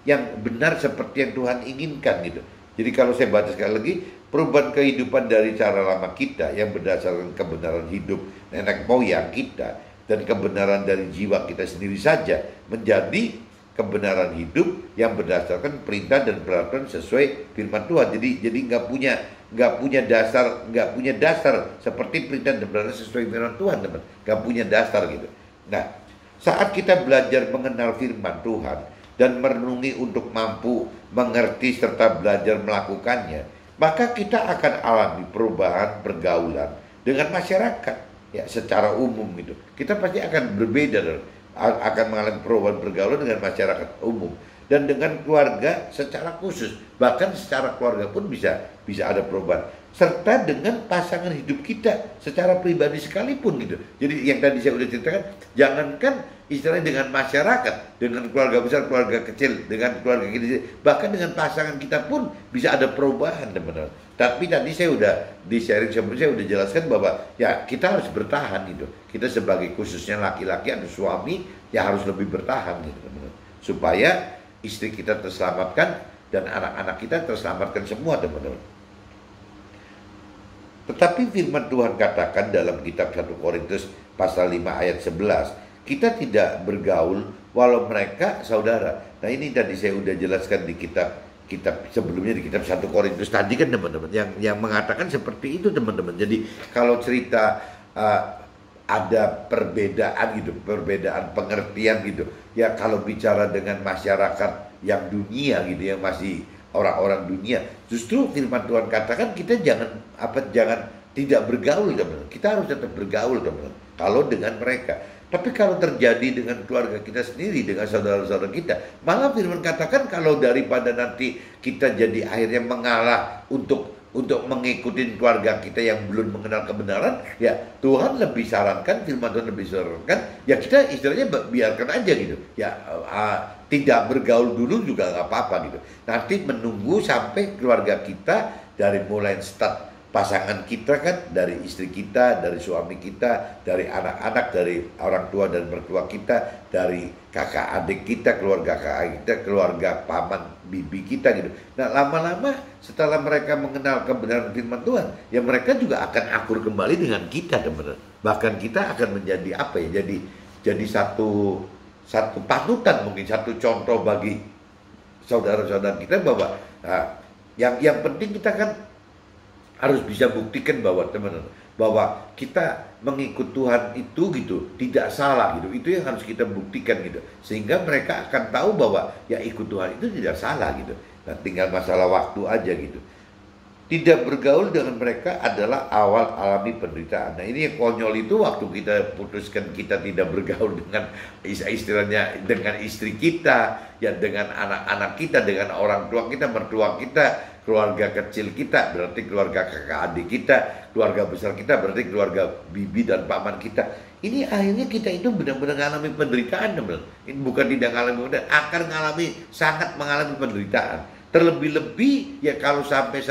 yang benar seperti yang Tuhan inginkan gitu. Jadi kalau saya baca sekali lagi, perubahan kehidupan dari cara lama kita yang berdasarkan kebenaran hidup nenek moyang kita dan kebenaran dari jiwa kita sendiri saja menjadi kebenaran hidup yang berdasarkan perintah dan peraturan sesuai firman Tuhan. Jadi nggak punya dasar seperti perintah dan peraturan sesuai firman Tuhan, teman. Nggak punya dasar gitu. Nah, saat kita belajar mengenal firman Tuhan dan merenungi untuk mampu mengerti serta belajar melakukannya, maka kita akan alami perubahan pergaulan dengan masyarakat ya secara umum gitu. Kita pasti akan berbeda, akan mengalami perubahan pergaulan dengan masyarakat umum dan dengan keluarga secara khusus, bahkan secara keluarga pun bisa ada perubahan, serta dengan pasangan hidup kita secara pribadi sekalipun gitu. Jadi yang tadi saya udah ceritakan, jangankan istilahnya dengan masyarakat, dengan keluarga besar, keluarga kecil, dengan keluarga kita, bahkan dengan pasangan kita pun bisa ada perubahan, teman-teman. Tapi tadi saya udah di sharing sebelumnya, saya udah jelaskan bahwa ya kita harus bertahan gitu. Kita sebagai khususnya laki-laki atau suami ya harus lebih bertahan gitu, teman-teman, supaya istri kita terselamatkan dan anak-anak kita terselamatkan semua, teman-teman. Tetapi firman Tuhan katakan dalam kitab 1 Korintus pasal 5 ayat 11, kita tidak bergaul walau mereka saudara. Nah ini tadi saya udah jelaskan di kitab sebelumnya, di kitab 1 Korintus tadi kan, teman-teman, yang mengatakan seperti itu, teman-teman. Jadi kalau cerita ada perbedaan gitu, perbedaan pengertian gitu, ya kalau bicara dengan masyarakat yang dunia gitu, yang masih orang-orang dunia, justru firman Tuhan katakan kita jangan tidak bergaul, teman-teman. Kita harus tetap bergaul, teman-teman, kalau dengan mereka. Tapi kalau terjadi dengan keluarga kita sendiri, dengan saudara-saudara kita, malah firman katakan kalau daripada nanti kita jadi akhirnya mengalah untuk mengikuti keluarga kita yang belum mengenal kebenaran, ya Tuhan lebih sarankan, firman Tuhan lebih sarankan, ya kita istilahnya biarkan aja gitu. Ya tidak bergaul dulu juga nggak apa-apa gitu. Nanti menunggu sampai keluarga kita dari mulai start pasangan kita kan, dari istri kita, dari suami kita, dari anak-anak, dari orang tua dan mertua kita, dari kakak adik kita, keluarga kakak kita, keluarga paman bibi kita gitu. Nah lama-lama setelah mereka mengenal kebenaran firman Tuhan, ya mereka juga akan akur kembali dengan kita, teman-teman. Bahkan kita akan menjadi apa ya? Jadi satu panutan, mungkin satu contoh bagi saudara-saudara kita bahwa yang penting kita kan harus bisa buktikan bahwa, teman-teman, bahwa kita mengikut Tuhan itu gitu tidak salah gitu. Itu yang harus kita buktikan gitu, sehingga mereka akan tahu bahwa ya ikut Tuhan itu tidak salah gitu. Nah tinggal masalah waktu aja gitu. Tidak bergaul dengan mereka adalah awal alami penderitaan. Nah ini yang konyol itu, waktu kita putuskan kita tidak bergaul dengan istilahnya dengan istri kita, ya dengan anak-anak kita, dengan orang tua kita, mertua kita, keluarga kecil kita, berarti keluarga kakak adik kita, keluarga besar kita, berarti keluarga bibi dan paman kita. Ini akhirnya kita itu benar-benar mengalami penderitaan, teman-teman. Ini bukan tidak mengalami penderitaan, akan sangat mengalami penderitaan. Terlebih-lebih ya kalau sampai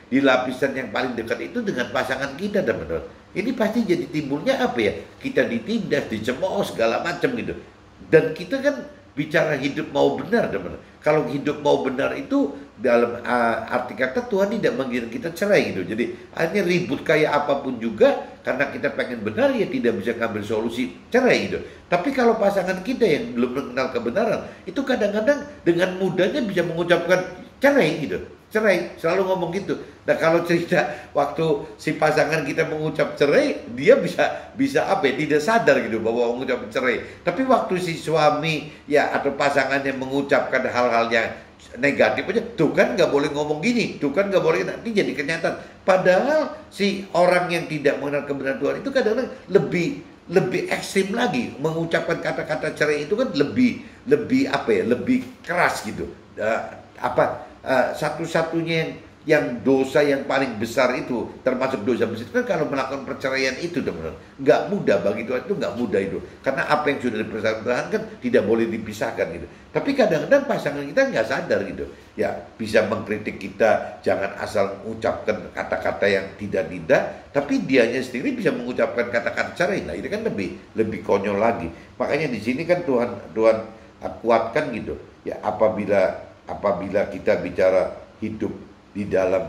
di lapisan yang paling dekat itu dengan pasangan kita, teman-teman. Ini pasti jadi timbulnya apa ya? Kita ditindas, dicemooh segala macam gitu. Dan kita kan bicara hidup mau benar, teman-teman. Kalau hidup mau benar itu dalam arti kata Tuhan tidak mengizinkan kita cerai gitu. Jadi akhirnya ribut kayak apapun juga karena kita pengen benar, ya tidak bisa ngambil solusi cerai gitu. Tapi kalau pasangan kita yang belum mengenal kebenaran, itu kadang-kadang dengan mudahnya bisa mengucapkan cerai gitu. Cerai, selalu ngomong gitu. Nah kalau cerita waktu si pasangan kita mengucap cerai, dia bisa apa ya, tidak sadar gitu bahwa mengucap cerai. Tapi waktu si suami ya atau pasangannya mengucapkan hal-hal yang negatif aja, tuh kan nggak boleh ngomong gini, tuh kan nggak boleh, nanti jadi kenyataan. Padahal si orang yang tidak mengenal kebenaran Tuhan itu kadang-kadang lebih ekstrim lagi mengucapkan kata-kata cerai itu kan lebih apa ya, lebih keras gitu. Satu-satunya yang yang dosa yang paling besar itu, termasuk dosa besar itu kan kalau melakukan perceraian itu, teman-teman, nggak mudah bagi Tuhan, itu nggak mudah itu, karena apa yang sudah diperintahkan Tuhan kan tidak boleh dipisahkan gitu. Tapi kadang-kadang pasangan kita nggak sadar gitu, ya bisa mengkritik kita, jangan asal mengucapkan kata-kata yang tidak, tapi dianya sendiri bisa mengucapkan kata-kata cerai. Nah itu kan lebih konyol lagi. Makanya di sini kan Tuhan kuatkan gitu, ya apabila kita bicara hidup di dalam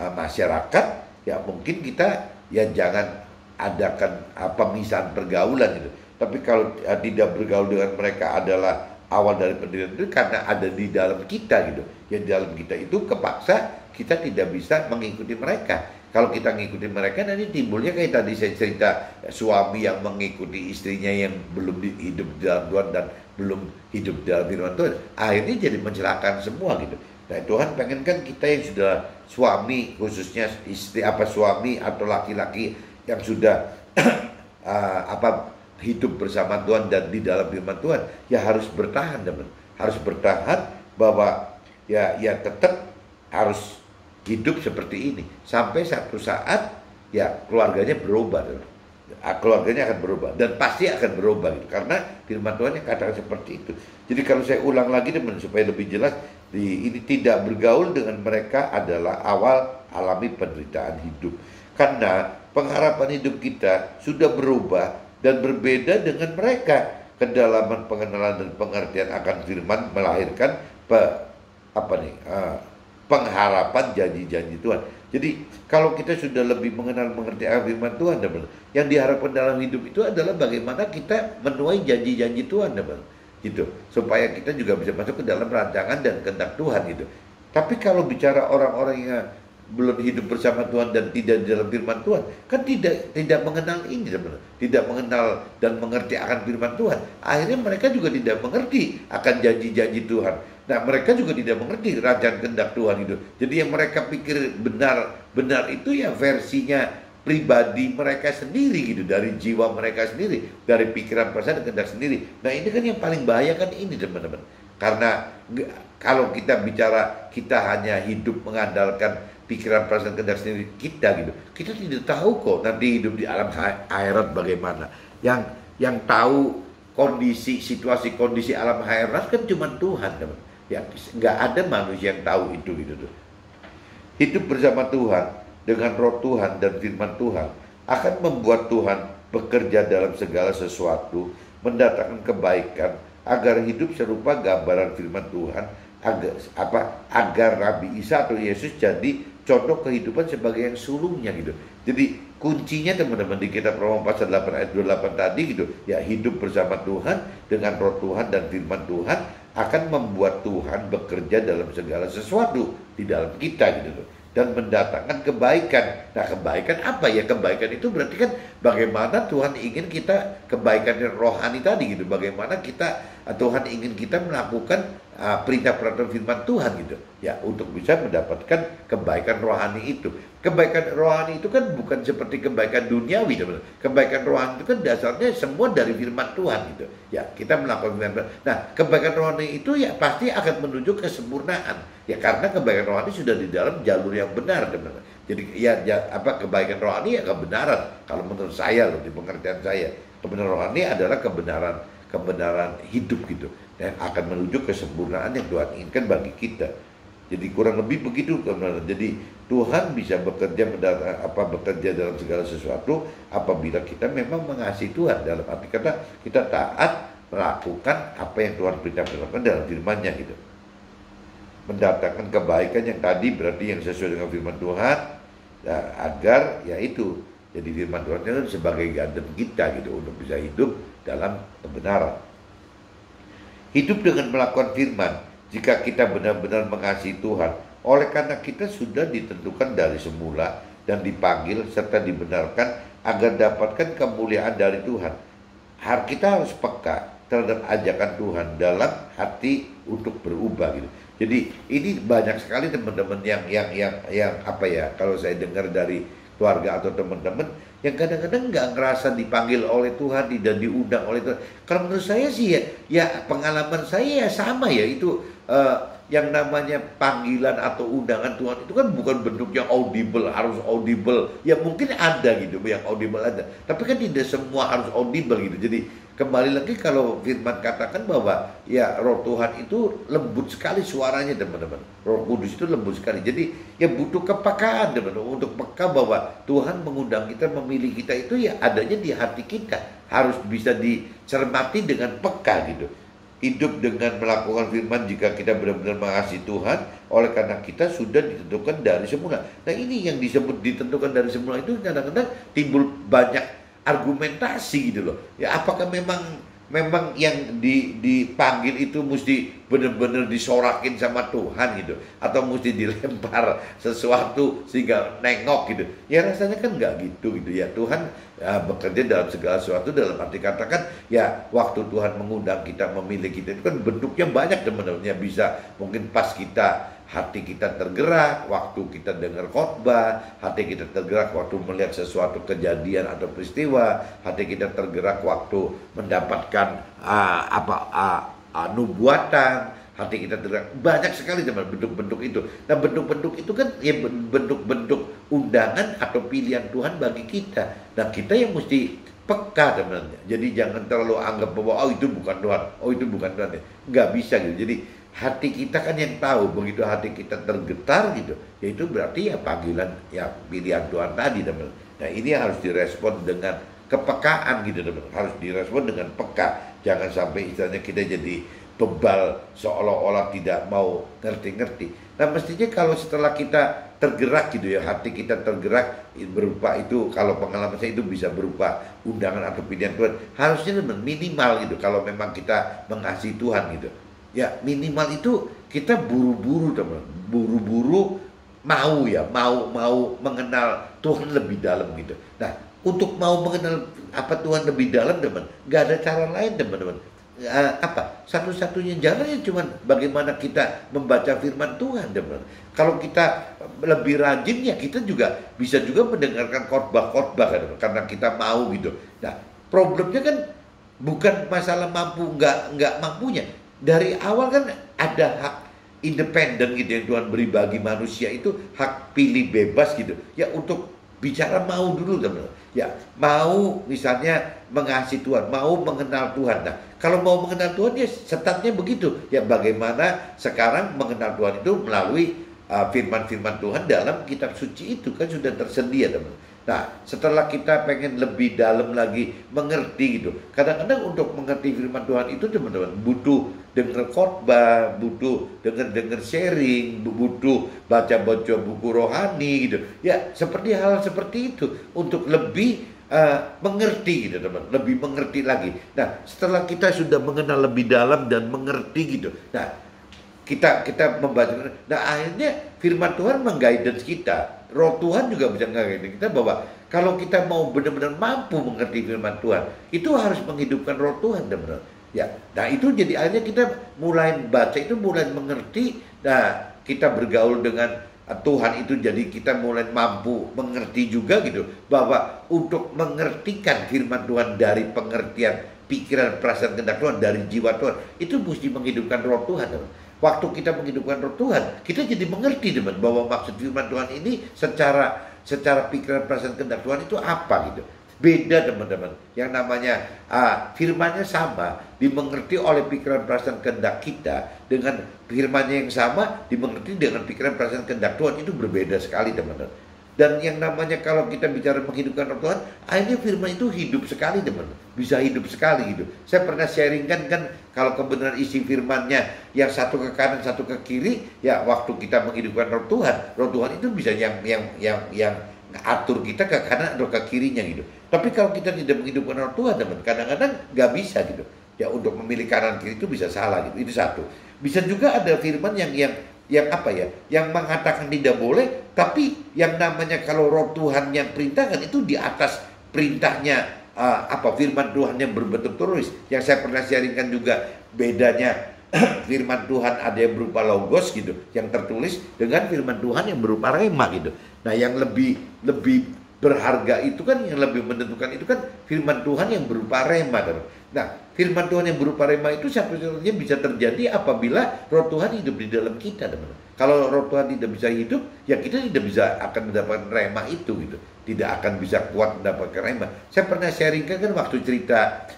masyarakat, ya mungkin kita ya jangan adakan pemisahan pergaulan gitu. Tapi kalau tidak bergaul dengan mereka adalah awal dari pendirian itu karena ada di dalam kita gitu. Ya di dalam kita itu kepaksa kita tidak bisa mengikuti mereka. Kalau kita mengikuti mereka nanti timbulnya kayak tadi saya cerita, suami yang mengikuti istrinya yang belum hidup di dalam Tuhan dan belum hidup di dalam firman Tuhan, akhirnya jadi mencelakakan semua gitu. Nah Tuhan pengen kan kita yang sudah suami, khususnya istri suami atau laki-laki yang sudah hidup bersama Tuhan dan di dalam firman Tuhan, ya harus bertahan, teman. Harus bertahan bahwa ya tetap harus hidup seperti ini sampai satu saat ya keluarganya berubah, teman. Keluarganya akan berubah dan pasti akan berubah gitu. Karena firman Tuhan yang katakan seperti itu. Jadi kalau saya ulang lagi, teman, supaya lebih jelas, ini tidak bergaul dengan mereka adalah awal alami penderitaan hidup. Karena pengharapan hidup kita sudah berubah dan berbeda dengan mereka. Kedalaman pengenalan dan pengertian akan firman melahirkan pengharapan janji-janji Tuhan. Jadi kalau kita sudah lebih mengerti akan firman Tuhan, teman, yang diharapkan dalam hidup itu adalah bagaimana kita menuai janji-janji Tuhan, teman, gitu, supaya kita juga bisa masuk ke dalam rancangan dan kehendak Tuhan gitu. Tapi kalau bicara orang-orang yang belum hidup bersama Tuhan dan tidak di dalam firman Tuhan, kan tidak mengenal ini, teman, tidak mengenal dan mengerti akan firman Tuhan. Akhirnya mereka juga tidak mengerti akan janji-janji Tuhan. Nah mereka juga tidak mengerti rancangan kehendak Tuhan itu. Jadi yang mereka pikir benar itu ya versinya pribadi mereka sendiri gitu, dari jiwa mereka sendiri, dari pikiran perasaan dan kehendak sendiri. Nah ini kan yang paling bahaya kan ini, teman-teman. Karena kalau kita bicara kita hanya hidup mengandalkan pikiran perasaan kehendak sendiri kita gitu, kita tidak tahu kok nanti hidup di alam akhirat bagaimana. Yang tahu situasi kondisi alam akhirat kan cuma Tuhan, teman. Ya nggak ada manusia yang tahu itu gitu tuh. Hidup bersama Tuhan dengan roh Tuhan dan firman Tuhan akan membuat Tuhan bekerja dalam segala sesuatu, mendatangkan kebaikan agar hidup serupa gambaran firman Tuhan, agar Nabi Isa atau Yesus jadi contoh kehidupan sebagai yang sulungnya gitu. Jadi kuncinya, teman-teman, di kitab Roma pasal 8 ayat 28 tadi gitu, ya hidup bersama Tuhan dengan roh Tuhan dan firman Tuhan akan membuat Tuhan bekerja dalam segala sesuatu di dalam kita gitu, dan mendatangkan kebaikan. Nah kebaikan apa ya? Kebaikan itu berarti kan bagaimana Tuhan ingin kita, kebaikan rohani tadi gitu, bagaimana Tuhan ingin kita melakukan perintah peraturan firman Tuhan gitu ya, untuk bisa mendapatkan kebaikan rohani itu. Kebaikan rohani itu kan bukan seperti kebaikan duniawi, teman. Kebaikan rohani itu kan dasarnya semua dari firman Tuhan gitu ya, kita melakukan firman Tuhan. Nah kebaikan rohani itu ya pasti akan menuju kesempurnaan ya, karena kebaikan rohani sudah di dalam jalur yang benar, teman. Jadi kebaikan rohani ya kebenaran. Kalau menurut saya loh, di pengertian saya, kebenaran rohani adalah kebenaran hidup gitu, dan akan menuju kesempurnaan yang Tuhan inginkan bagi kita. Jadi kurang lebih begitu, teman-teman. Jadi Tuhan bisa bekerja dalam segala sesuatu apabila kita memang mengasihi Tuhan, dalam arti kata kita taat melakukan apa yang Tuhan perintahkan dalam firman-Nya gitu. Mendatangkan kebaikan yang tadi berarti yang sesuai dengan firman Tuhan, ya, agar yaitu jadi firman Tuhan itu sebagai garden kita gitu, untuk bisa hidup dalam kebenaran. Hidup dengan melakukan firman, jika kita benar-benar mengasihi Tuhan, oleh karena kita sudah ditentukan dari semula dan dipanggil serta dibenarkan agar dapatkan kemuliaan dari Tuhan. Kita harus peka terhadap ajakan Tuhan dalam hati untuk berubah gitu. Jadi ini banyak sekali teman-teman yang kalau saya dengar dari keluarga atau teman-teman yang kadang-kadang nggak ngerasa dipanggil oleh Tuhan, tidak diundang oleh Tuhan. Kalau menurut saya sih ya pengalaman saya ya sama ya, itu yang namanya panggilan atau undangan Tuhan itu kan bukan bentuk yang audible, harus audible. Ya mungkin ada gitu, yang audible ada. Tapi kan tidak semua harus audible gitu. Jadi kembali lagi kalau firman katakan bahwa ya roh Tuhan itu lembut sekali suaranya teman-teman. Roh Kudus itu lembut sekali. Jadi ya butuh kepekaan teman-teman. Untuk peka bahwa Tuhan mengundang kita, memilih kita itu ya adanya di hati kita. Harus bisa dicermati dengan peka gitu. Hidup dengan melakukan firman jika kita benar-benar mengasihi Tuhan, oleh karena kita sudah ditentukan dari semula. Nah ini yang disebut ditentukan dari semula itu kadang-kadang timbul banyak argumentasi gitu loh. Ya apakah memang yang dipanggil itu mesti benar-benar disorakin sama Tuhan gitu, atau mesti dilempar sesuatu sehingga nengok gitu. Ya rasanya kan nggak gitu ya. Tuhan bekerja dalam segala sesuatu, dalam arti katakan ya waktu Tuhan mengundang kita, memilih kita itu kan bentuknya banyak teman-teman. Ya bisa mungkin pas hati kita tergerak waktu kita dengar khotbah, hati kita tergerak waktu melihat sesuatu kejadian atau peristiwa, hati kita tergerak waktu mendapatkan nubuatan, hati kita tergerak. Banyak sekali teman bentuk-bentuk itu. Nah bentuk-bentuk itu kan ya bentuk-bentuk undangan atau pilihan Tuhan bagi kita. Nah kita yang mesti peka teman. Jadi jangan terlalu anggap bahwa oh itu bukan Tuhan, oh itu bukan Tuhan. Nggak bisa gitu. Jadi hati kita kan yang tahu. Begitu hati kita tergetar gitu, ya itu berarti ya panggilan, ya pilihan Tuhan tadi teman. Nah ini harus direspon dengan kepekaan gitu teman. Harus direspon dengan peka. Jangan sampai istilahnya kita jadi bebal, seolah-olah tidak mau ngerti-ngerti. Nah mestinya kalau setelah kita tergerak gitu ya, hati kita tergerak berupa itu, kalau pengalaman saya itu bisa berupa undangan atau pilihan Tuhan. Harusnya minimal gitu kalau memang kita mengasihi Tuhan gitu. Ya minimal itu kita buru-buru teman, buru-buru mau mengenal Tuhan lebih dalam gitu. Nah untuk mau mengenal Tuhan lebih dalam teman, nggak ada cara lain teman-teman. Satu-satunya jalannya cuma bagaimana kita membaca firman Tuhan teman. Kalau kita lebih rajin ya kita juga bisa juga mendengarkan khotbah-khotbah kan, karena kita mau gitu. Nah problemnya kan bukan masalah mampu nggak mampunya. Dari awal kan ada hak independen gitu yang Tuhan beri bagi manusia, itu hak pilih bebas gitu. Ya untuk bicara mau dulu teman-teman. Ya mau misalnya mengasihi Tuhan, mau mengenal Tuhan. Nah kalau mau mengenal Tuhan ya startnya begitu. Ya bagaimana sekarang mengenal Tuhan itu melalui firman-firman Tuhan dalam kitab suci itu kan sudah tersedia teman. Nah setelah kita pengen lebih dalam lagi mengerti gitu, kadang-kadang untuk mengerti firman Tuhan itu teman-teman butuh dengar khotbah, butuh dengar sharing, butuh baca-baca buku rohani gitu. Ya seperti hal seperti itu untuk lebih mengerti gitu teman, lebih mengerti lagi. Nah setelah kita sudah mengenal lebih dalam dan mengerti gitu, nah kita membaca, nah akhirnya firman Tuhan mengguidance kita. Roh Tuhan juga bisa mengguidance kita bahwa kalau kita mau benar-benar mampu mengerti firman Tuhan, itu harus menghidupkan roh Tuhan teman-teman. Ya, nah itu jadi akhirnya kita mulai baca itu mulai mengerti. Nah kita bergaul dengan Tuhan itu jadi kita mulai mampu mengerti juga gitu, bahwa untuk mengertikan firman Tuhan dari pengertian pikiran, perasaan, kehendak Tuhan, dari jiwa Tuhan, itu mesti menghidupkan roh Tuhan teman. Waktu kita menghidupkan roh Tuhan, kita jadi mengerti teman bahwa maksud firman Tuhan ini secara pikiran, perasaan, kehendak Tuhan itu apa gitu. Beda teman-teman. Yang namanya firmannya sama, dimengerti oleh pikiran, perasaan, kehendak kita, dengan firmannya yang sama dimengerti dengan pikiran, perasaan, kehendak Tuhan, itu berbeda sekali teman-teman. Dan yang namanya kalau kita bicara menghidupkan roh Tuhan, akhirnya firman itu hidup sekali teman, bisa hidup sekali gitu. Saya pernah sharingkan kan, kalau kebenaran isi firmannya yang satu ke kanan satu ke kiri, ya waktu kita menghidupkan roh Tuhan itu bisa yang atur kita ke kanan atau ke kirinya gitu. Tapi kalau kita tidak menghidupkan roh Tuhan teman, kadang-kadang nggak bisa gitu. Ya untuk memilih kanan kiri itu bisa salah gitu. Itu satu. Bisa juga ada firman yang mengatakan tidak boleh, tapi yang namanya kalau roh Tuhan yang perintahkan itu di atas perintahnya firman Tuhan yang berbentuk tulis. Yang saya pernah sharingkan juga bedanya firman Tuhan ada yang berupa logos gitu, yang tertulis, dengan firman Tuhan yang berupa rema gitu. Nah yang lebih berharga itu kan, yang lebih menentukan itu kan firman Tuhan yang berupa rema. Nah, firman Tuhan yang berupa rema itu satu-satunya bisa terjadi apabila roh Tuhan hidup di dalam kita, teman-teman. Kalau roh Tuhan tidak bisa hidup, ya kita tidak bisa akan mendapatkan rema itu gitu. Tidak akan bisa kuat mendapatkan rema. Saya pernah sharingkan kan waktu cerita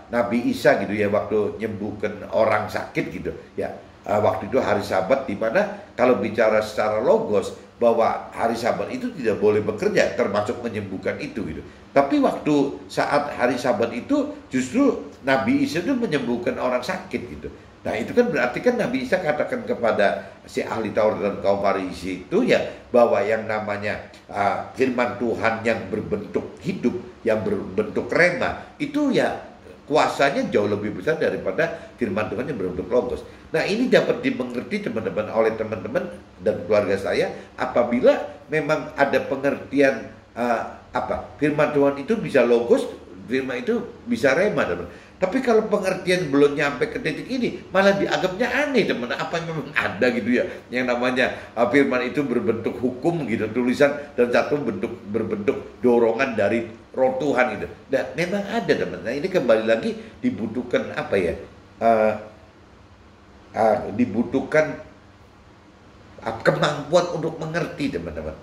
Nabi Isa gitu ya, waktu nyembuhkan orang sakit gitu ya. Waktu itu hari Sabat, di mana kalau bicara secara logos bahwa hari Sabat itu tidak boleh bekerja, termasuk menyembuhkan itu gitu. Tapi waktu saat hari Sabat itu justru Nabi Isa itu menyembuhkan orang sakit gitu. Nah itu kan berarti kan Nabi Isa katakan kepada si ahli Taurat dan kaum Farisi itu ya, bahwa yang namanya firman Tuhan yang berbentuk hidup, yang berbentuk rema, itu ya kuasanya jauh lebih besar daripada firman Tuhan yang berbentuk logos. Nah ini dapat dimengerti teman-teman oleh teman-teman dan keluarga saya apabila memang ada pengertian firman Tuhan itu bisa logos, firman itu bisa rema, teman. Tapi kalau pengertian belum nyampe ke titik ini, malah dianggapnya aneh, teman. Apa yang memang ada gitu ya, yang namanya firman itu berbentuk hukum gitu, tulisan, dan satu berbentuk dorongan dari roh Tuhan gitu. Dan memang ada, teman. Nah ini kembali lagi dibutuhkan dibutuhkan kemampuan untuk mengerti, teman-teman.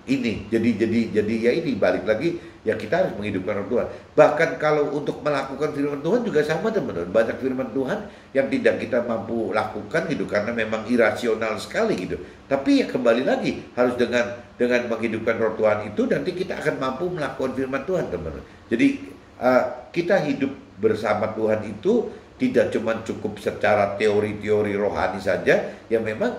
Ini jadi ya ini balik lagi ya, kita harus menghidupkan roh Tuhan. Bahkan kalau untuk melakukan firman Tuhan juga sama, teman-teman. Banyak firman Tuhan yang tidak kita mampu lakukan gitu karena memang irasional sekali gitu. Tapi ya kembali lagi harus dengan menghidupkan roh Tuhan itu nanti kita akan mampu melakukan firman Tuhan, teman-teman. Jadi kita hidup bersama Tuhan itu tidak cuma cukup secara teori-teori rohani saja. Ya memang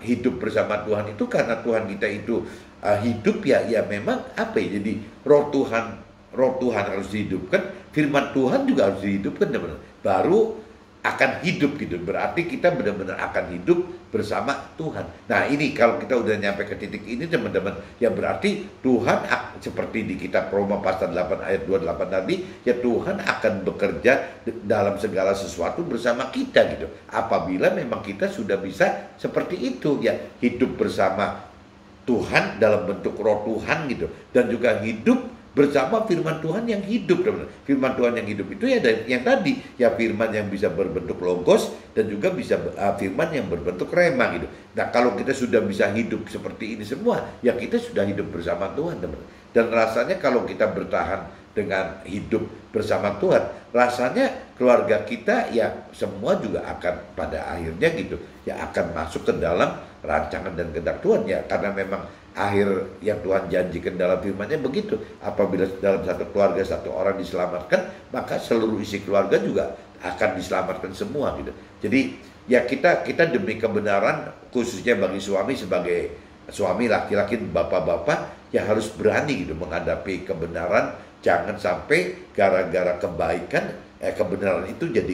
hidup bersama Tuhan itu karena Tuhan kita itu hidup ya memang jadi roh Tuhan harus dihidupkan, firman Tuhan juga harus dihidupkan, teman-teman. Baru akan hidup gitu. Berarti kita benar-benar akan hidup bersama Tuhan. Nah ini kalau kita udah nyampe ke titik ini, teman-teman, ya berarti Tuhan seperti di kitab Roma pasal 8 ayat 28 tadi, ya Tuhan akan bekerja dalam segala sesuatu bersama kita gitu. Apabila memang kita sudah bisa seperti itu ya, hidup bersama Tuhan dalam bentuk roh Tuhan gitu, dan juga hidup bersama firman Tuhan yang hidup, teman-teman. Firman Tuhan yang hidup itu ya yang tadi ya, firman yang bisa berbentuk logos dan juga bisa firman yang berbentuk rema gitu. Nah kalau kita sudah bisa hidup seperti ini semua, ya kita sudah hidup bersama Tuhan, teman-teman. Dan rasanya kalau kita bertahan dengan hidup bersama Tuhan, rasanya keluarga kita ya semua juga akan pada akhirnya gitu ya akan masuk ke dalam rancangan dan kehendak Tuhan ya, karena memang akhir yang Tuhan janjikan dalam firman-Nya begitu. Apabila dalam satu keluarga satu orang diselamatkan, maka seluruh isi keluarga juga akan diselamatkan semua gitu. Jadi ya kita demi kebenaran, khususnya bagi suami, sebagai suami laki-laki, bapak-bapak ya harus berani gitu menghadapi kebenaran. Jangan sampai gara-gara kebaikan kebenaran itu jadi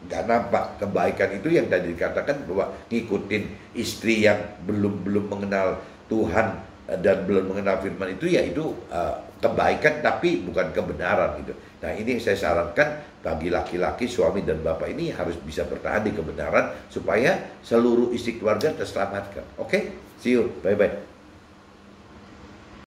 nggak nampak. Kebaikan itu yang tadi dikatakan bahwa ngikutin istri yang belum mengenal Tuhan dan belum mengenal firman itu, ya itu kebaikan tapi bukan kebenaran gitu. Nah ini saya sarankan bagi laki-laki, suami dan bapak ini harus bisa bertahan di kebenaran supaya seluruh isi keluarga terselamatkan. Oke, see you, bye-bye.